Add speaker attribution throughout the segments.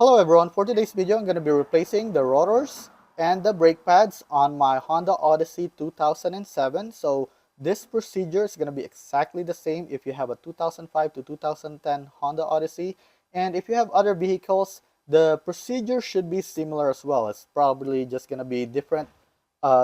Speaker 1: Hello everyone, for today's video I'm going to be replacing the rotors and the brake pads on my Honda Odyssey 2007. So this procedure is going to be exactly the same if you have a 2005 to 2010 Honda Odyssey, and if you have other vehicles the procedure should be similar as well. It's probably just going to be different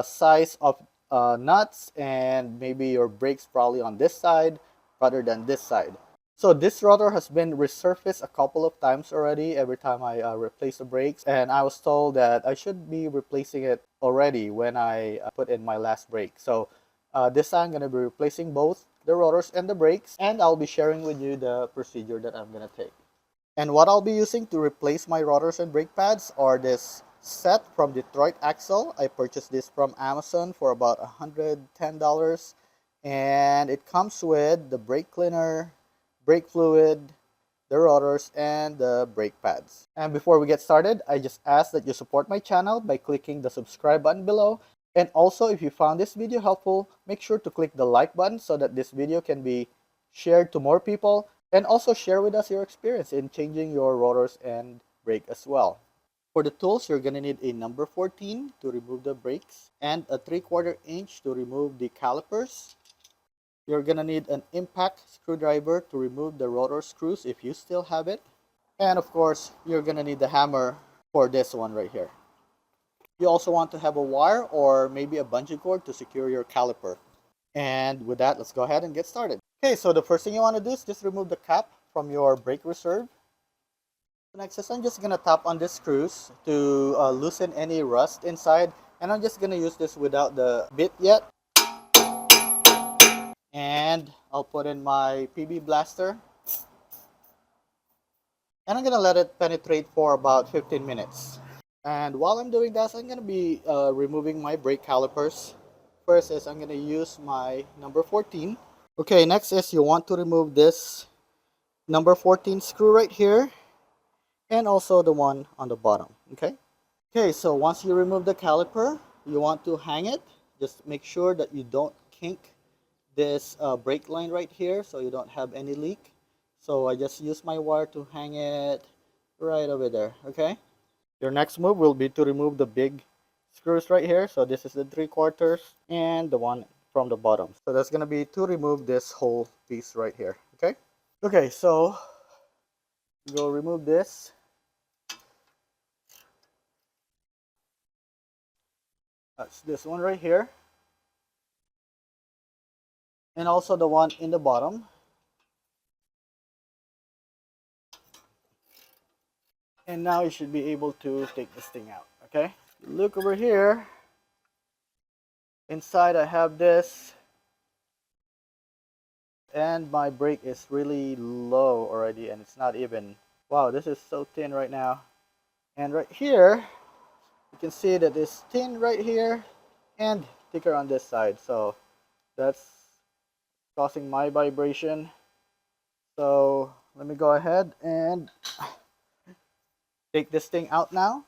Speaker 1: size of nuts, and maybe your brakes probably on this side rather than this side. So this rotor has been resurfaced a couple of times already every time I replace the brakes, and I was told that I should be replacing it already when I put in my last brake. So this time I'm going to be replacing both the rotors and the brakes, and I'll be sharing with you the procedure that I'm going to take. And what I'll be using to replace my rotors and brake pads are this set from Detroit Axle. I purchased this from Amazon for about $110, and it comes with the brake cleaner, brake fluid, the rotors, and the brake pads. And before we get started, I just ask that you support my channel by clicking the subscribe button below. And also, if you found this video helpful, make sure to click the like button so that this video can be shared to more people. And also share with us your experience in changing your rotors and brake as well. For the tools, you're going to need a number 14 to remove the brakes and a 3/4 inch to remove the calipers. You're going to need an impact screwdriver to remove the rotor screws if you still have it. And of course, you're going to need the hammer for this one right here. You also want to have a wire or maybe a bungee cord to secure your caliper. And with that, let's go ahead and get started. Okay, so the first thing you want to do is just remove the cap from your brake reserve. Next is I'm just going to tap on the screws to loosen any rust inside. And I'm just going to use this without the bit yet. And I'll put in my PB blaster. And I'm going to let it penetrate for about 15 minutes. And while I'm doing that, I'm going to be removing my brake calipers. First is I'm going to use my number 14. Okay, next is you want to remove this number 14 screw right here. And also the one on the bottom. Okay, so once you remove the caliper, you want to hang it. Just make sure that you don't kink this brake line right here so you don't have any leak. So I just use my wire to hang it right over there. Okay, your next move will be to remove the big screws right here. So this is the 3/4 and the one from the bottom. So that's going to be to remove this whole piece right here. Okay, so go remove this. That's this one right here, and also the one in the bottom. And now you should be able to take this thing out. Okay, look over here. Inside I have this, and my brake is really low already, and it's not even. Wow, this is so thin right now. And right here you can see that it's thin right here and thicker on this side, so that's causing my vibration. So let me go ahead and take this thing out now.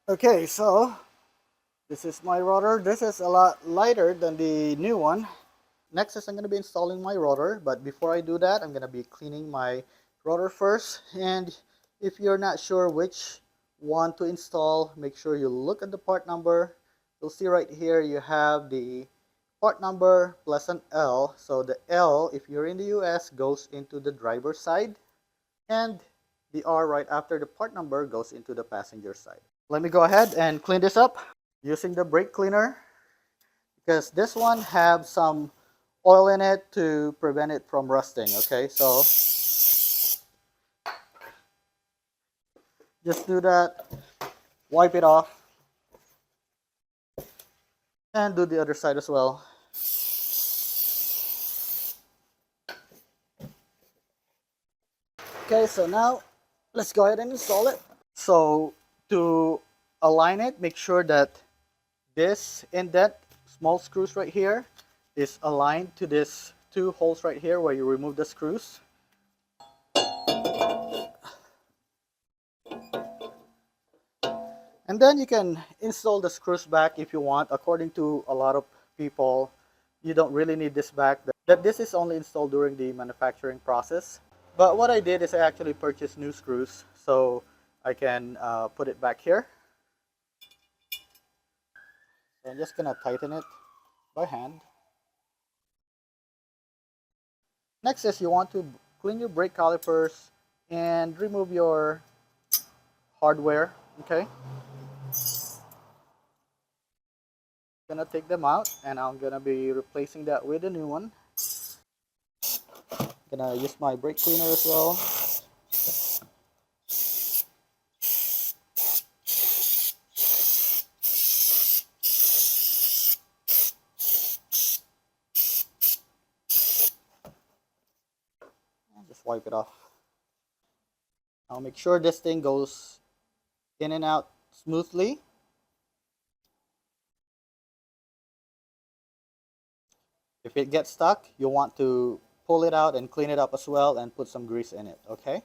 Speaker 1: Okay, so this is my rotor. This is a lot lighter than the new one. Next is I'm going to be installing my rotor, but before I do that, I'm going to be cleaning my rotor first. And if you're not sure which one to install, make sure you look at the part number. You'll see right here you have the part number plus an L. So the L, if you're in the US, goes into the driver's side, and the R right after the part number goes into the passenger side. Let me go ahead and clean this up using the brake cleaner, because this one has some oil in it to prevent it from rusting. Okay, so just do that, wipe it off, and do the other side as well. Okay, so now let's go ahead and install it. So to align it, make sure that this indent, small screws right here, is aligned to this two holes right here where you remove the screws. And then you can install the screws back if you want. According to a lot of people, you don't really need this back. That this is only installed during the manufacturing process. But what I did is I actually purchased new screws, so I can put it back here. So I'm just gonna tighten it by hand. Next is you want to clean your brake calipers and remove your hardware. Okay, gonna take them out, and I'm gonna be replacing that with a new one. Gonna use my brake cleaner as well. Just wipe it off. I'll make sure this thing goes in and out smoothly. If it gets stuck, you want to pull it out and clean it up as well and put some grease in it, okay?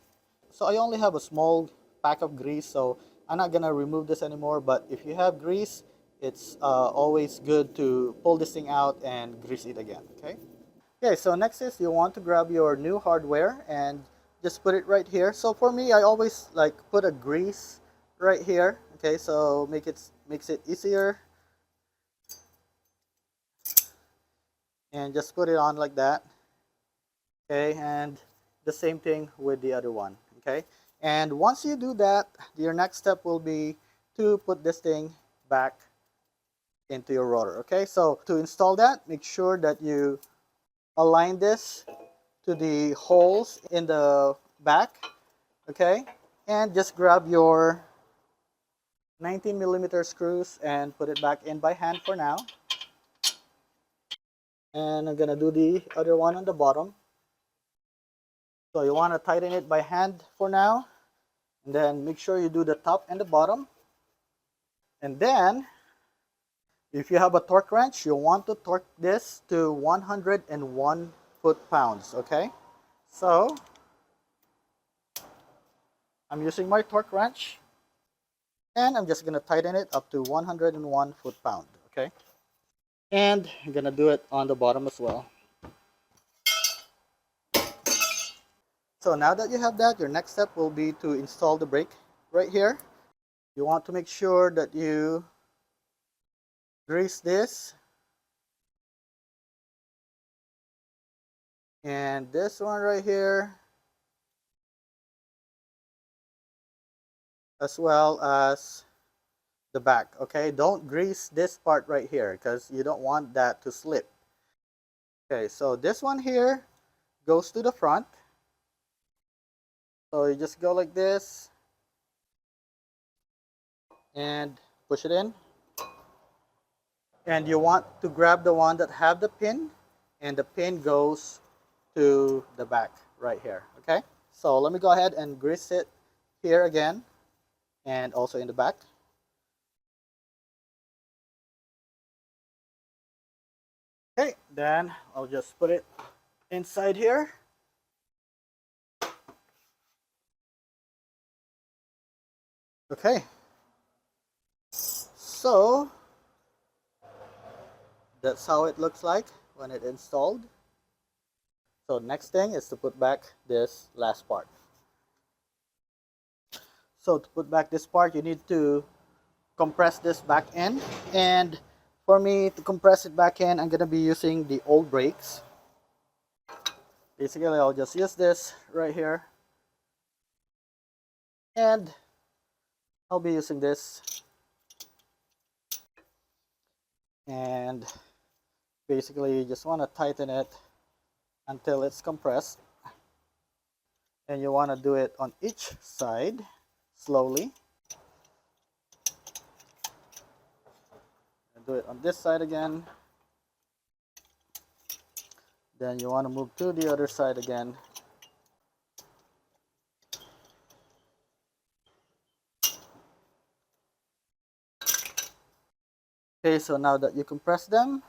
Speaker 1: So I only have a small pack of grease, so I'm not gonna remove this anymore, but if you have grease, it's always good to pull this thing out and grease it again, okay? Okay, so next is you want to grab your new hardware and just put it right here. So for me, I always like put a grease right here, okay? So makes it easier. And just put it on like that. Okay, and the same thing with the other one. Okay, and once you do that, your next step will be to put this thing back into your rotor. Okay, so to install that, make sure that you align this to the holes in the back. Okay, and just grab your 19mm screws and put it back in by hand for now. And I'm gonna do the other one on the bottom. So you want to tighten it by hand for now, and then make sure you do the top and the bottom. And then if you have a torque wrench, you want to torque this to 101 foot-pounds, okay? So I'm using my torque wrench, and I'm just going to tighten it up to 101 foot-pound, okay? And I'm going to do it on the bottom as well. So now that you have that, your next step will be to install the brake right here. You want to make sure that you grease this, and this one right here, as well as the back. Okay, don't grease this part right here because you don't want that to slip. Okay, so this one here goes to the front, so you just go like this and push it in, and you want to grab the one that have the pin, and the pin goes to the back right here. Okay, so let me go ahead and grease it here again and also in the back. Okay, then I'll just put it inside here. Okay, so that's how it looks like when it's installed. So next thing is to put back this last part. So to put back this part, you need to compress this back in. And for me to compress it back in, I'm going to be using the old brakes. Basically, I'll just use this right here. And I'll be using this. And basically, you just want to tighten it until it's compressed. And you want to do it on each side slowly. Do it on this side again. Then you want to move to the other side again. Okay, so now that you compress them,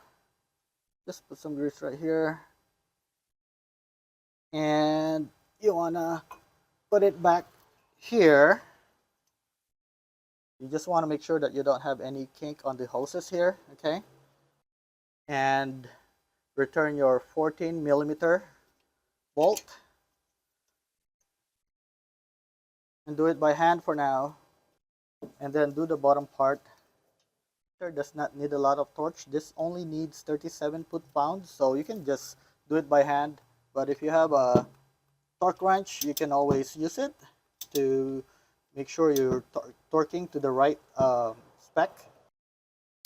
Speaker 1: just put some grease right here. And you want to put it back here. You just want to make sure that you don't have any kink on the hoses here, okay? And return your 14 millimeter bolt. And do it by hand for now. And then do the bottom part. It does not need a lot of torque. This only needs 37 foot-pounds, so you can just do it by hand. But if you have a torque wrench, you can always use it to make sure you're torquing to the right spec.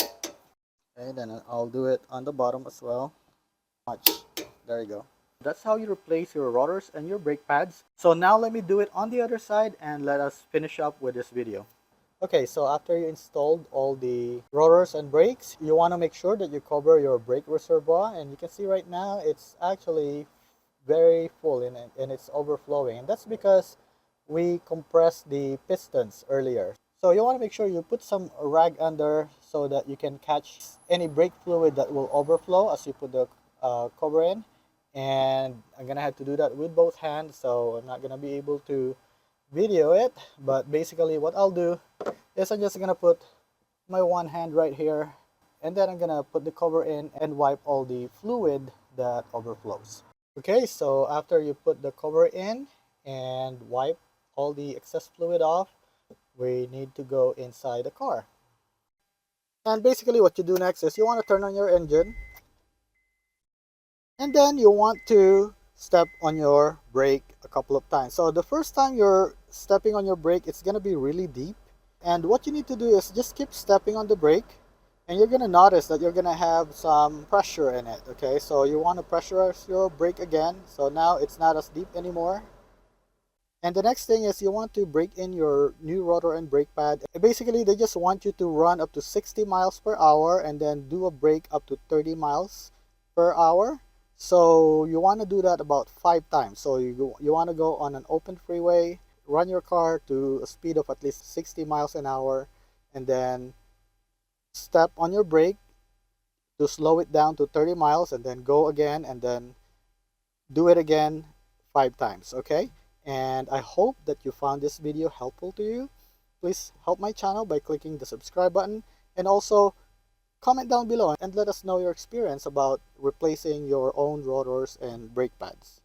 Speaker 1: Okay, then I'll do it on the bottom as well. There you go. That's how you replace your rotors and your brake pads. So now let me do it on the other side and let us finish up with this video. Okay, so after you installed all the rotors and brakes, you want to make sure that you cover your brake reservoir, and you can see right now it's actually very full and it's overflowing, and that's because we compressed the pistons earlier. So you want to make sure you put some rag under so that you can catch any brake fluid that will overflow as you put the cover in. And I'm gonna have to do that with both hands, so I'm not gonna be able to video it, but basically what I'll do is I'm just gonna put my one hand right here, and then I'm gonna put the cover in and wipe all the fluid that overflows. Okay, so after you put the cover in and wipe all the excess fluid off, we need to go inside the car. And basically what you do next is you want to turn on your engine, and then you want to step on your brake a couple of times. So the first time you're stepping on your brake, it's going to be really deep, and what you need to do is just keep stepping on the brake, and you're going to notice that you're going to have some pressure in it. Okay, so you want to pressurize your brake again, so now it's not as deep anymore. And the next thing is you want to break in your new rotor and brake pad. Basically, they just want you to run up to 60 miles per hour and then do a brake up to 30 miles per hour. So you want to do that about 5 times. So you want to go on an open freeway, run your car to a speed of at least 60 miles an hour, and then step on your brake to slow it down to 30 miles, and then go again, and then do it again 5 times, okay? And I hope that you found this video helpful to you. Please help my channel by clicking the subscribe button, and also comment down below and let us know your experience about replacing your own rotors and brake pads.